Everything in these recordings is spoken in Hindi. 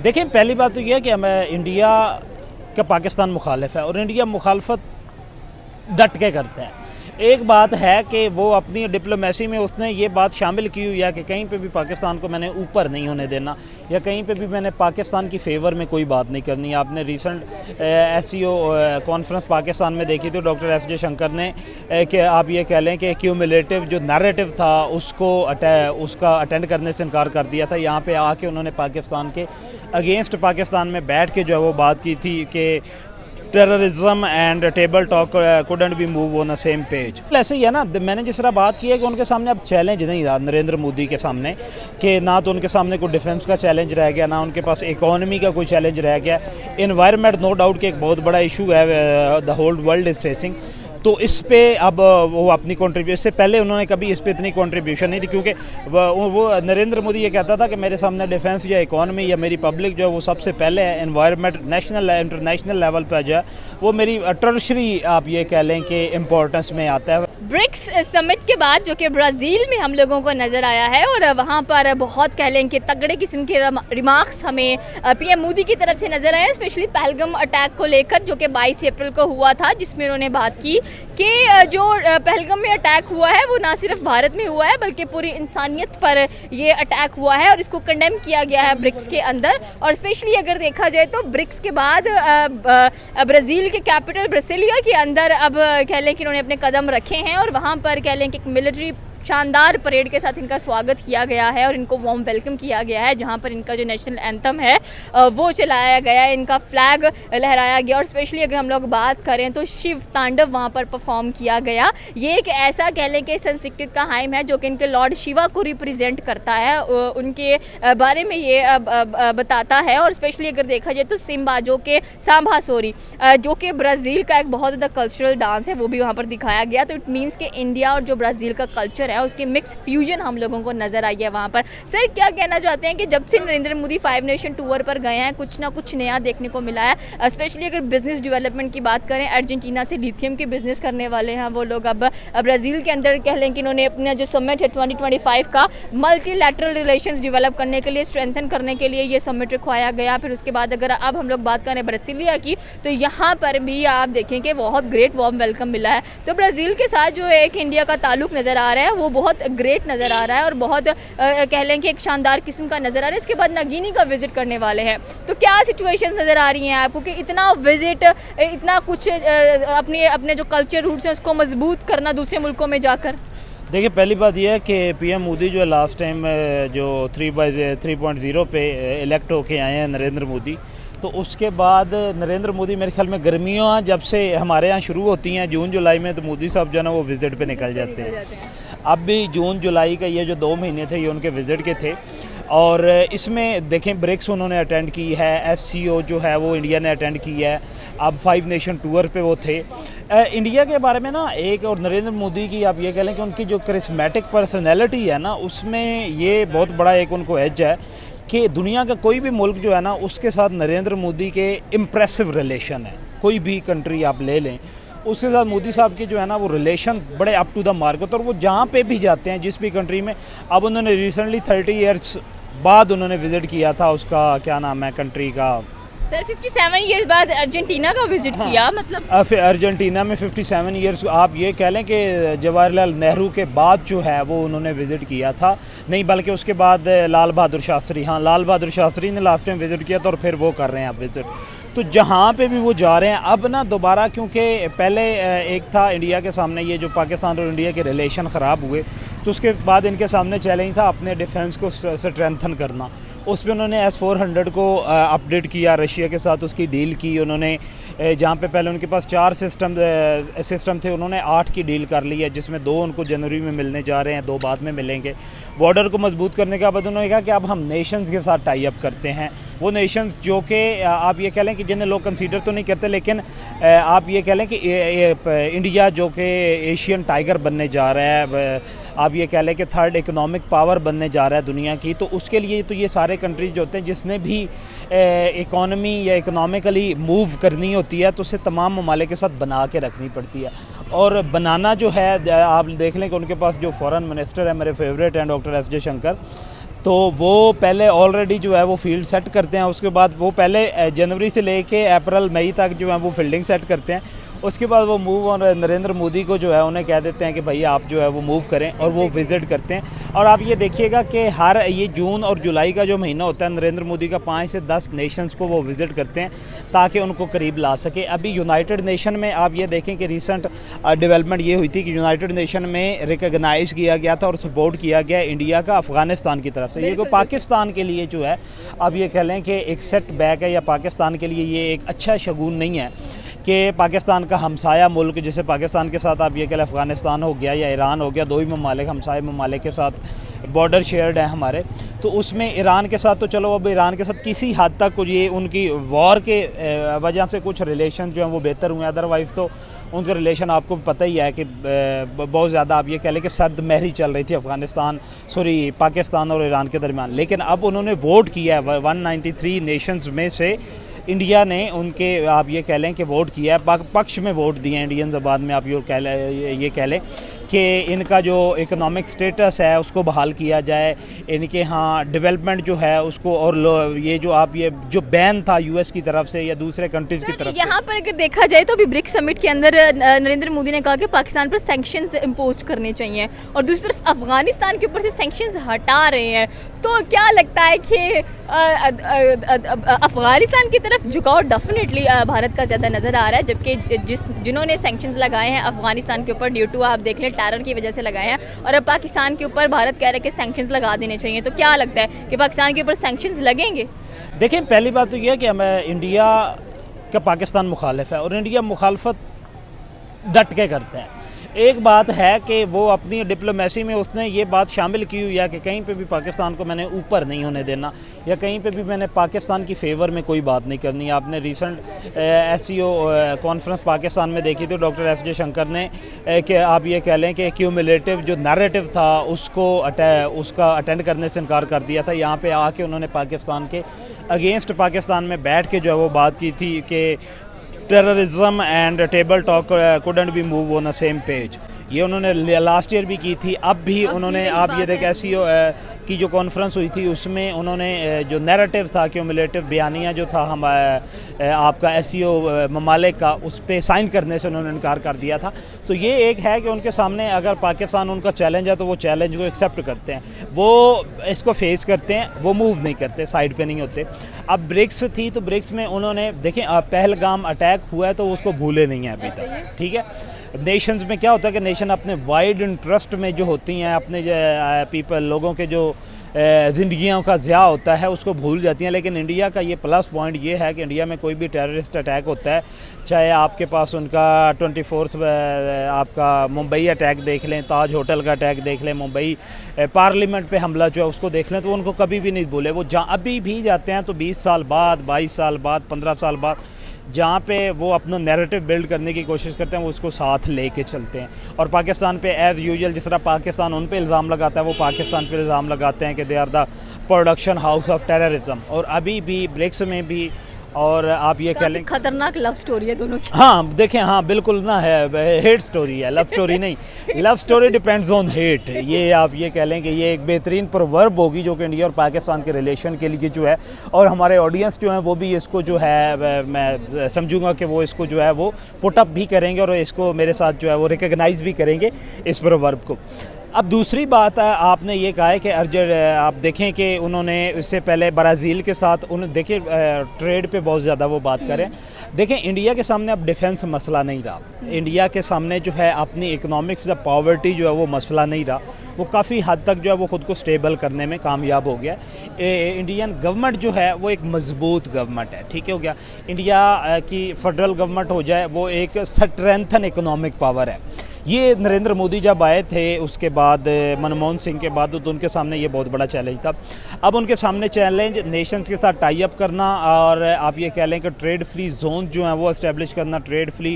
देखिए, पहली बात तो ये है कि हमें इंडिया का पाकिस्तान मुखालिफ है और इंडिया मुखालफत डट के करता है। एक बात है कि वो अपनी डिप्लोमेसी में उसने ये बात शामिल की हुई है कि कहीं पे भी पाकिस्तान को मैंने ऊपर नहीं होने देना या कहीं पे भी मैंने पाकिस्तान की फेवर में कोई बात नहीं करनी। आपने रिसेंट एससीओ कॉन्फ्रेंस पाकिस्तान में देखी थी, डॉक्टर एस जयशंकर ने कि आप ये कह लें कि क्यूमुलेटिव जो नैरेटिव था उसका अटेंड करने से इनकार कर दिया था। यहाँ पे आके उन्होंने पाकिस्तान के अगेंस्ट पाकिस्तान में बैठ के जो है वो बात की थी कि terrorism and table talk couldn't B move on the same page. ऐसे ही है ना, मैंने जिस तरह बात की है कि उनके सामने अब चैलेंज नहीं रहा नरेंद्र मोदी के सामने, कि ना तो उनके सामने कोई डिफेंस का चैलेंज रह गया, ना उनके पास इकोनॉमी का कोई चैलेंज रह गया। एनवायरनमेंट नो डाउट कि एक बहुत बड़ा इशू है, the whole world is facing. तो इस पे अब वो अपनी कंट्रीब्यूशन, इससे पहले उन्होंने कभी इस पे इतनी कंट्रीब्यूशन नहीं थी, क्योंकि वो नरेंद्र मोदी ये कहता था कि मेरे सामने डिफेंस या इकोनॉमी या मेरी पब्लिक जो है वो सबसे पहले है। एनवायरनमेंट नेशनल इंटरनेशनल लेवल पर जो है वो मेरी टर्शरी आप ये कह लें कि इम्पोर्टेंस में आता है। ब्रिक्स समिट के बाद जो कि ब्राज़ील में हम लोगों को नज़र आया है और वहाँ पर बहुत कह लें कि तगड़े किस्म के रिमार्क्स हमें पीएम मोदी की तरफ से नज़र आए, स्पेशली पहलगाम अटैक को लेकर जो कि 22 अप्रैल को हुआ था, जिसमें उन्होंने बात की कि जो पहलगाम में अटैक हुआ है वो ना सिर्फ भारत में हुआ है बल्कि पूरी इंसानियत पर ये अटैक हुआ है और इसको कंडेम किया गया है ब्रिक्स के अंदर। और स्पेशली अगर देखा जाए तो ब्रिक्स के बाद ब्राज़ील के कैपिटल ब्रासिलिया के अंदर अब कह लें कि उन्होंने अपने कदम रखे हैं और वहाँ पर कह लें कि एक मिलिट्री शानदार परेड के साथ इनका स्वागत किया गया है और इनको वार्म वेलकम किया गया है, जहाँ पर इनका जो नेशनल एंथम है वो चलाया गया है, इनका फ्लैग लहराया गया। और स्पेशली अगर हम लोग बात करें तो शिव तांडव वहाँ पर परफॉर्म किया गया। ये एक ऐसा कह लें कि संस्कृत का हाइम है जो कि इनके लॉर्ड शिवा को रिप्रेजेंट करता है, उनके बारे में ये बताता है। और स्पेशली अगर देखा जाए तो सिम्बा जो कि सांभा सोरी जो कि ब्राज़ील का एक बहुत ज़्यादा कल्चरल डांस है वो भी वहाँ पर दिखाया गया। तो इट मीन्स कि इंडिया और जो ब्राज़ील का कल्चर उसकी मिक्स फ्यूजन हम लोगों को नजर आई है वहाँ पर। सर क्या कहना चाहते हैं कि जब से नरेंद्र मोदी 5 नेशन टूर पर गए हैं कुछ ना कुछ नया देखने को मिला है, स्पेशली अगर बिजनेस डेवलपमेंट की बात करें, अर्जेंटीना से लिथियम के बिजनेस करने वाले हैं वो लोग। अब ब्राज़ील के अंदर कह लें कि इन्होंने अपना जो समिट है 2025 का मल्टीलैटरल रिलेशंस डेवलप करने के लिए, स्ट्रेंथन करने के लिए ये समिट रखवाया गया। फिर उसके बाद अगर अब हम लोग बात करें ब्रासिलिया की तो यहाँ पर भी आप देखें कि बहुत ग्रेट वार्म वेलकम मिला है। तो ब्राज़ील के साथ जो एक इंडिया का ताल्लुक नज़र आ रहा है वो बहुत ग्रेट नज़र आ रहा है और बहुत कह लें कि एक शानदार किस्म का नज़र आ रहा है। इसके बाद नगीनी का विजिट करने वाले हैं, तो क्या सिचुएशंस नज़र आ रही हैं आपको कि इतना विजिट, इतना कुछ अपने जो कल्चर रूट्स हैं उसको मजबूत करना दूसरे मुल्कों में जाकर? देखिए, पहली बात यह है कि पीएम मोदी जो है लास्ट टाइम जो 3.0 पे इलेक्ट होके आए हैं नरेंद्र मोदी, तो उसके बाद नरेंद्र मोदी मेरे ख्याल में गर्मियाँ जब से हमारे यहाँ शुरू होती हैं जून जुलाई में, तो मोदी साहब जो है ना वो विज़िट पे निकल जाते हैं। अब भी जून जुलाई का ये जो 2 महीने थे ये उनके विज़िट के थे और इसमें देखें ब्रिक्स उन्होंने अटेंड की है, एससीओ जो है वो इंडिया ने अटेंड की है, अब 5 नेशन टूर पे वो थे। इंडिया के बारे में ना एक और नरेंद्र मोदी की आप ये कह लें कि उनकी जो करिस्मेटिक पर्सनैलिटी है ना उसमें ये बहुत बड़ा एक उनको एज है कि दुनिया का कोई भी मुल्क जो है ना उसके साथ नरेंद्र मोदी के इम्प्रेसिव रिलेशन है। कोई भी कंट्री आप ले लें उसके साथ मोदी साहब के जो है ना वो रिलेशन बड़े अप टू द मार्क होते हैं और वो जहाँ पे भी जाते हैं जिस भी कंट्री में। अब उन्होंने रिसेंटली 30 ईयर्स बाद उन्होंने विज़िट किया था, उसका क्या नाम है कंट्री का, सर 57 ईयर्स बाद अर्जेंटीना का विजिट किया। मतलब अर्जेंटीना में 57 ईयर्स आप ये कह लें कि जवाहरलाल नेहरू के बाद जो है वो उन्होंने विज़िट किया था, नहीं बल्कि उसके बाद लाल बहादुर शास्त्री, हाँ लाल बहादुर शास्त्री ने लास्ट टाइम विज़िट किया था और फिर वो कर रहे हैं अब विज़िट। तो जहाँ पे भी वो जा रहे हैं अब ना दोबारा, क्योंकि पहले एक था इंडिया के सामने ये जो पाकिस्तान और इंडिया के रिलेशन ख़राब हुए, तो उसके बाद इनके सामने चैलेंज था अपने डिफेंस को स्ट्रेंथन करना। उस पर उन्होंने S-400 को अपडेट किया, रशिया के साथ उसकी डील की उन्होंने, जहाँ पे पहले उनके पास 4 सिस्टम थे उन्होंने 8 की डील कर ली है, जिसमें 2 उनको जनवरी में मिलने जा रहे हैं, 2 बाद में मिलेंगे। बॉर्डर को मजबूत करने के बाद उन्होंने कहा कि अब हम नेशंस के साथ टाई अप करते हैं, वो नेशंस जो कि आप ये कह लें कि जिन्हें लोग कंसीडर तो नहीं करते, लेकिन आप ये कह लें कि इंडिया जो कि एशियन टाइगर बनने जा रहा है, आप ये कह लें कि 3rd इकोनॉमिक पावर बनने जा रहा है दुनिया की, तो उसके लिए तो ये सारे कंट्रीज जो होते हैं जिसने भी इकोनॉमी या इकोनॉमिकली मूव करनी होती है तो उसे तमाम ममालिक के साथ बना के रखनी पड़ती है। और बनाना जो है आप देख लें कि उनके पास जो फॉरेन मिनिस्टर है मेरे फेवरेट हैं डॉक्टर एस जयशंकर, तो वो पहले ऑलरेडी जो है वो फील्ड सेट करते हैं, उसके बाद वो पहले जनवरी से लेके अप्रैल मई तक जो है वो फील्डिंग सेट करते हैं। उसके बाद वो मूव और नरेंद्र मोदी को जो है उन्हें कह देते हैं कि भाई आप जो है वो मूव करें, और वो विज़िट करते हैं। और आप ये देखिएगा कि हर ये जून और जुलाई का जो महीना होता है, नरेंद्र मोदी का 5 से 10 नेशंस को वो विज़िट करते हैं ताकि उनको करीब ला सके। अभी यूनाइटेड नेशन में आप ये देखें कि रिसेंट डेवलपमेंट ये हुई थी कि यूनाइटेड नेशन में रिकगनाइज़ किया गया था और सपोर्ट किया गया इंडिया का अफ़गानिस्तान की तरफ से। ये जो पाकिस्तान के लिए जो है अब ये कह लें कि एक सेट बैक है, या पाकिस्तान के लिए ये एक अच्छा शगुन नहीं है कि पाकिस्तान का हमसाया मुल्क, जैसे पाकिस्तान के साथ आप ये कह लें अफ़गानिस्तान हो गया या ईरान हो गया, दो ही ममालिक हमसाया ममालिक के साथ बॉर्डर शेयर्ड है हमारे, तो उसमें ईरान के साथ तो चलो अब ईरान के साथ किसी हद तक कुछ ये उनकी वॉर के वजह से कुछ रिलेशन जो हैं वो बेहतर हुए हैं, अदरवाइज़ तो उनके रिलेशन आपको पता ही है कि बहुत ज़्यादा आप ये कह लें कि सर्द महरी चल रही थी पाकिस्तान और ईरान के दरमियान। लेकिन अब उन्होंने वोट किया है 193 नेशंस में से इंडिया ने उनके आप ये कह लें कि वोट किया है, पक्ष में वोट दिए हैं इंडियन ज़बान में आप ये कह लें कि इनका जो इकोनॉमिक स्टेटस है उसको बहाल किया जाए, इनके यहाँ डेवलपमेंट जो है उसको, और ये जो बैन था यूएस की तरफ से या दूसरे कंट्रीज़ की तरफ से। यहाँ पर अगर देखा जाए तो अभी ब्रिक्स समिट के अंदर नरेंद्र मोदी ने कहा कि पाकिस्तान पर सैंक्शंस इम्पोज करने चाहिए, और दूसरी तरफ अफगानिस्तान के ऊपर से सैंक्शंस हटा रहे हैं। तो क्या लगता है कि अफगानिस्तान की तरफ झुकाव डेफिनेटली भारत का ज़्यादा नज़र आ रहा है, जबकि जिन्होंने सैंक्शंस लगाए हैं अफगानिस्तान के ऊपर ड्यू टू आप देख लें टेरर की वजह से लगाए हैं, और अब पाकिस्तान के ऊपर भारत कह रहा है कि सैंक्शंस लगा देने चाहिए। तो क्या लगता है कि पाकिस्तान के ऊपर सैंक्शंस लगेंगे? देखिए, पहली बात तो यह है कि हमें इंडिया का पाकिस्तान मुखालिफ है, और इंडिया मुखालफत डट के करता है। एक बात है कि वो अपनी डिप्लोमेसी में उसने ये बात शामिल की हुई है कि कहीं पे भी पाकिस्तान को मैंने ऊपर नहीं होने देना, या कहीं पे भी मैंने पाकिस्तान की फेवर में कोई बात नहीं करनी। आपने रिसेंट SCO कॉन्फ्रेंस पाकिस्तान में देखी थी, डॉक्टर F जयशंकर ने कि आप ये कह लें कि क्यूमुलेटिव जो नैरेटिव था उसका अटेंड करने से इनकार कर दिया था। यहाँ पे आके उन्होंने पाकिस्तान के अगेंस्ट पाकिस्तान में बैठ के जो है वो बात की थी कि terrorism and table talk couldn't B move on the same page. ये उन्होंने लास्ट ईयर भी की थी, अब भी उन्होंने आप ये देखें SCO की जो कॉन्फ्रेंस हुई थी उसमें उन्होंने जो नैरेटिव था, क्यूमुलेटिव बयानिया जो था हम आपका SCO ममालिक का, उस पर साइन करने से उन्होंने इनकार कर दिया था। तो ये एक है कि उनके सामने अगर पाकिस्तान उनका चैलेंज है तो वो चैलेंज को एक्सेप्ट करते हैं, वो इसको फेस करते हैं, वो मूव नहीं करते, साइड पे नहीं होते। अब ब्रिक्स थी तो ब्रिक्स में उन्होंने देखें पहलगाम अटैक हुआ है तो उसको भूले नहीं है अभी तक, ठीक है। नेशंस में क्या होता है कि नेशन अपने वाइड इंटरेस्ट में जो होती हैं, अपने लोगों के जो ज़िंदगियों का ज़िया होता है उसको भूल जाती हैं। लेकिन इंडिया का ये प्लस पॉइंट ये है कि इंडिया में कोई भी टेररिस्ट अटैक होता है, चाहे आपके पास उनका 24 आपका मुंबई अटैक देख लें, ताज होटल का अटैक देख लें, मुंबई पार्लियामेंट पे हमला जो है उसको देख लें, तो उनको कभी भी नहीं भूले। वो जहाँ अभी भी जाते हैं तो 20 साल बाद, 22 साल बाद, 15 साल बाद जहाँ पे वो अपना नैरेटिव बिल्ड करने की कोशिश करते हैं वो उसको साथ लेके चलते हैं। और पाकिस्तान पे एज़ यूजुअल जिस तरह पाकिस्तान उन पे इल्ज़ाम लगाता है, वो पाकिस्तान पे इल्ज़ाम लगाते हैं कि they are the production house of terrorism. और अभी भी ब्रिक्स में भी, और आप ये कह लें खतरनाक लव स्टोरी है दोनों की। हाँ देखें, हाँ बिल्कुल ना है, हेट स्टोरी है, लव स्टोरी नहीं। Love story depends on hate. ये आप ये कह लें कि ये एक बेहतरीन प्रोवर्ब होगी जो कि इंडिया और पाकिस्तान के रिलेशन के लिए जो है, और हमारे ऑडियंस जो हैं वो भी इसको जो है मैं समझूंगा कि वो इसको जो है वो पुट अप भी करेंगे और इसको मेरे साथ जो है वो रिकगनाइज़ भी करेंगे इस प्रोवर्ब को। अब दूसरी बात है, आपने ये कहा है कि आप देखें कि उन्होंने इससे पहले ब्राज़ील के साथ देखिए ट्रेड पे बहुत ज़्यादा वो बात करें। देखें, इंडिया के सामने अब डिफेंस मसला नहीं रहा, इंडिया के सामने जो है अपनी इकोनॉमिक्स या पॉवर्टी जो है वो मसला नहीं रहा, वो काफ़ी हद तक जो है वो ख़ुद को स्टेबल करने में कामयाब हो गया। इंडियन गवर्नमेंट जो है वो एक मजबूत गवर्नमेंट है, ठीक हो गया। इंडिया की फेडरल गवर्नमेंट हो जाए वो एक स्ट्रेंथन इकोनॉमिक पावर है। ये नरेंद्र मोदी जब आए थे उसके बाद मनमोहन सिंह के बाद, तो उनके सामने ये बहुत बड़ा चैलेंज था। अब उनके सामने चैलेंज नेशंस के साथ टाई अप करना, और आप ये कह लें कि ट्रेड फ्री जोन जो हैं वो इस्टेब्लिश करना, ट्रेड फ्री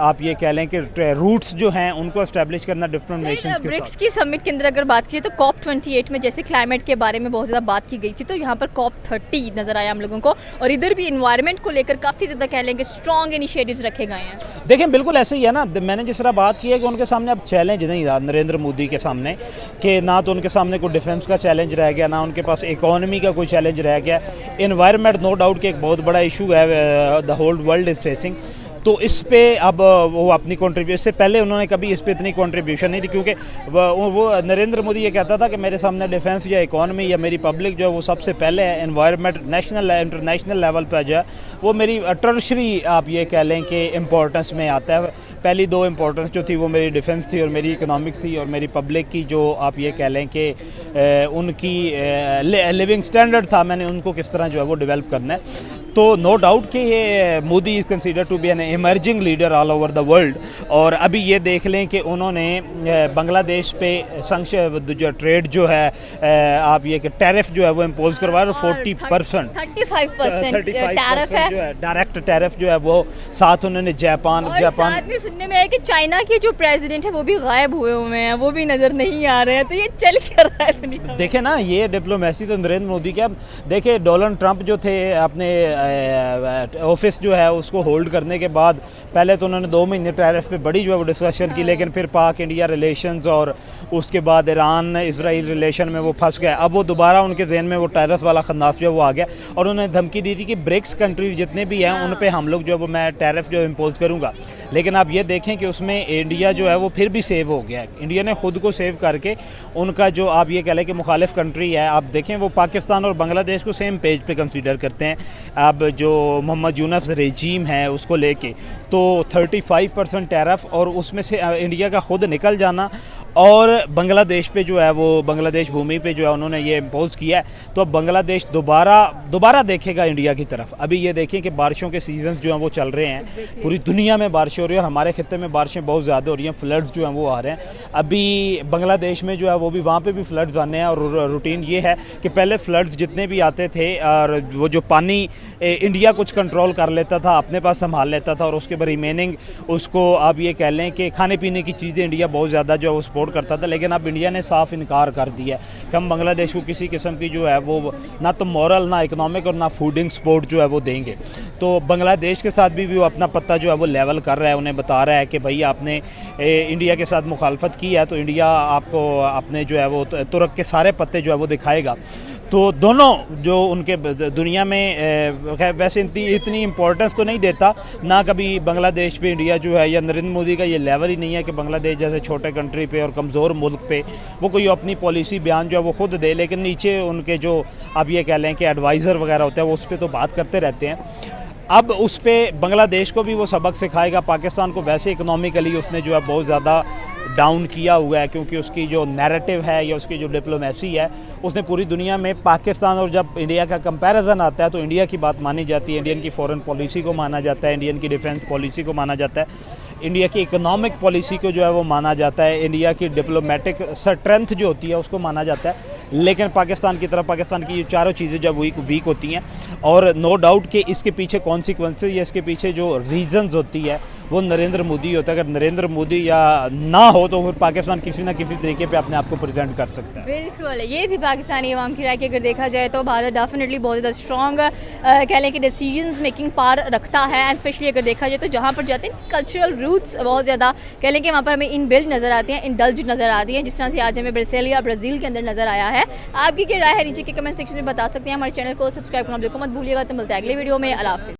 आप ये कह लें कि रूट्स जो हैं उनको इस्टेब्लिश करना डिफरेंट नेशंस के ब्रिक्स साथ। की समिट के अंदर अगर बात की तो COP28 में जैसे क्लाइमेट के बारे में बहुत ज़्यादा बात की गई थी, तो यहाँ पर COP30 नज़र आया हम लोगों को, और इधर भी इन्वायरमेंट को लेकर काफ़ी ज़्यादा कह लेंगे स्ट्रॉन्ग इनिशिएटिव्स रखे गए हैं। देखें बिल्कुल ऐसे ही है ना, मैंने जिस तरह बात की है कि उनके सामने अब चैलेंज नहीं रहा नरेंद्र मोदी के सामने, कि ना तो उनके सामने कोई डिफेंस का चैलेंज रह गया, ना उनके पास इकोनॉमी का कोई चैलेंज रह गया। एनवायरनमेंट नो डाउट कि एक बहुत बड़ा इशू है, the whole world is facing. तो इस पे अब वो अपनी कंट्रीब्यूशन, इससे पहले उन्होंने कभी इस पे इतनी कंट्रीब्यूशन नहीं दी, क्योंकि वो नरेंद्र मोदी ये कहता था कि मेरे सामने डिफेंस या इकोनॉमी या मेरी पब्लिक जो है वो सबसे पहले है, एनवायरनमेंट नेशनल इंटरनेशनल लेवल पर जो है वो मेरी टर्शरी आप ये कह लें कि इम्पोर्टेंस में आता है। पहली दो इम्पोर्टेंस जो थी वो मेरी डिफेंस थी और मेरी इकोनॉमिक थी, और मेरी पब्लिक की जो आप ये कह लें कि उनकी लिविंग स्टैंडर्ड था, मैंने उनको किस तरह जो है वो डेवलप करना है। तो नो डाउट कि ये Modi is consider to be an emerging leader all over the world. और अभी ये देख लें कि उन्होंने बांग्लादेश पे जो ट्रेड जो है आप ये कि टैरिफ जो है वो इम्पोज करवाया 40%, 35% टैरिफ है जो है डायरेक्ट टैरिफ जो है वो। साथ उन्होंने जापान साथ में सुनने में आया कि चाइना के जो प्रेसिडेंट है वो भी गायब हुए हैं, वो भी नज़र नहीं आ रहे हैं। तो ये चल क्या रहा है दुनिया में? देखे ना, ये डिप्लोमेसी तो नरेंद्र मोदी की। अब देखे डोनाल्ड ट्रंप जो थे अपने ऑफिस जो है उसको होल्ड करने के बाद पहले तो उन्होंने 2 महीने टैरिफ पे बड़ी जो है वो डिस्कशन की, लेकिन फिर पाक इंडिया रिलेशंस और उसके बाद ईरान इसराइल रिलेशन में वो फंस गए। अब वो दोबारा उनके जहन में वो टैरिफ वाला खन्नास जो है वो आ गया, और उन्होंने धमकी दी थी कि ब्रिक्स कंट्रीज जितने भी हैं उन पे हम लोग जो है वो मैं टैरिफ जो इम्पोज करूँगा। लेकिन आप ये देखें कि उसमें इंडिया जो है वो फिर भी सेव हो गया है। इंडिया ने खुद को सेव करके उनका जो आप ये कह लें कि मुखालिफ कंट्री है, आप देखें वो पाकिस्तान और बांग्लादेश को सेम पेज पे कंसीडर करते हैं। अब जो मोहम्मद यूनस रेजीम है उसको लेके तो 35% टैरिफ, और उसमें से इंडिया का खुद निकल जाना और बांग्लादेश पे जो है वो बांग्लादेश भूमि पे जो है उन्होंने ये इम्पोज किया है। तो अब बांग्लादेश दोबारा देखेगा इंडिया की तरफ। अभी ये देखें कि बारिशों के सीजन जो हैं वो चल रहे हैं, पूरी दुनिया में बारिशें हो रही है और हमारे खित्ते में बारिशें बहुत ज़्यादा हो रही हैं, फ्लड्स जो हैं वो आ रहे हैं। अभी बांग्लादेश में जो है वो भी वहाँ पे भी फ्लड्स आने हैं, और रूटीन ये है कि पहले फ्लड्स जितने भी आते थे और वो जो पानी इंडिया कुछ कंट्रोल कर लेता था, अपने पास संभाल लेता था, और उसके बाद रिमेनिंग उसको आप ये कह लें कि खाने पीने की चीज़ें इंडिया बहुत ज़्यादा जो है वो सपोर्ट करता था। लेकिन अब इंडिया ने साफ इनकार कर दिया कि हम बांग्लादेश को किसी किस्म की जो है वो ना तो मॉरल, ना इकोनॉमिक और ना फूडिंग सपोर्ट जो है वो देंगे। तो बांग्लादेश के साथ भी वो अपना पत्ता जो है वो लेवल कर रहा है, उन्हें बता रहा है कि भाई आपने इंडिया के साथ मुखालफत की है तो इंडिया आपको अपने जो है वो तुर्क के सारे पत्ते जो है वो दिखाएगा। तो दोनों जो उनके दुनिया में वैसे इतनी इम्पोर्टेंस तो नहीं देता, ना कभी बांग्लादेश पे इंडिया जो है या नरेंद्र मोदी का ये लेवल ही नहीं है कि बांग्लादेश जैसे छोटे कंट्री पे और कमज़ोर मुल्क पे वो कोई अपनी पॉलिसी बयान जो है वो खुद दे, लेकिन नीचे उनके जो आप ये कह लें कि एडवाइज़र वगैरह होते हैं वो उस पर तो बात करते रहते हैं। अब उस पर बांग्लादेश को भी वो सबक सिखाएगा। पाकिस्तान को वैसे इकोनॉमिकली उसने जो है बहुत ज़्यादा डाउन किया हुआ है, क्योंकि उसकी जो नैरेटिव है या उसकी जो डिप्लोमेसी है उसने पूरी दुनिया में पाकिस्तान और जब इंडिया का कंपैरिजन आता है तो इंडिया की बात मानी जाती है, इंडियन की फॉरेन पॉलिसी को माना जाता है, इंडियन की डिफेंस पॉलिसी को माना जाता है, इंडिया की इकोनॉमिक पॉलिसी को जो है वो माना जाता है, इंडिया की डिप्लोमेटिक स्ट्रेंथ जो होती है उसको माना जाता है। लेकिन पाकिस्तान की तरफ पाकिस्तान की ये चारों चीज़ें जब वीक होती हैं, और नो डाउट कि इसके पीछे कॉन्सिक्वेंसेस या इसके पीछे जो रीजंस होती है वो नरेंद्र मोदी होता है। अगर नरेंद्र मोदी या ना हो तो फिर पाकिस्तान किसी ना किसी तरीके पे अपने आप को प्रेजेंट कर सकता है। बिल्कुल, ये थी पाकिस्तानी अवाम की राय कि अगर देखा जाए तो भारत डेफिनेटली बहुत ज़्यादा स्ट्रॉन्ग कह लें कि डिसीजंस मेकिंग पावर रखता है, एंड स्पेशली अगर देखा जाए तो जहाँ पर जाते हैं कल्चरल रूट्स बहुत ज़्यादा कह लें कि वहाँ पर हमें इनबिल्ट नज़र आती हैं, इंडल्ज नज़र आती हैं, जिस तरह से आज हमें ब्राज़ील के अंदर नज़र आया है। आपकी क्या राय है नीचे के कमेंट सेक्शन में बता सकते हैं। हमारे चैनल को सब्सक्राइब करना बिल्कुल मत भूलिएगा। तो मिलता है अगले वीडियो में। अल्लाह हाफ़िज़।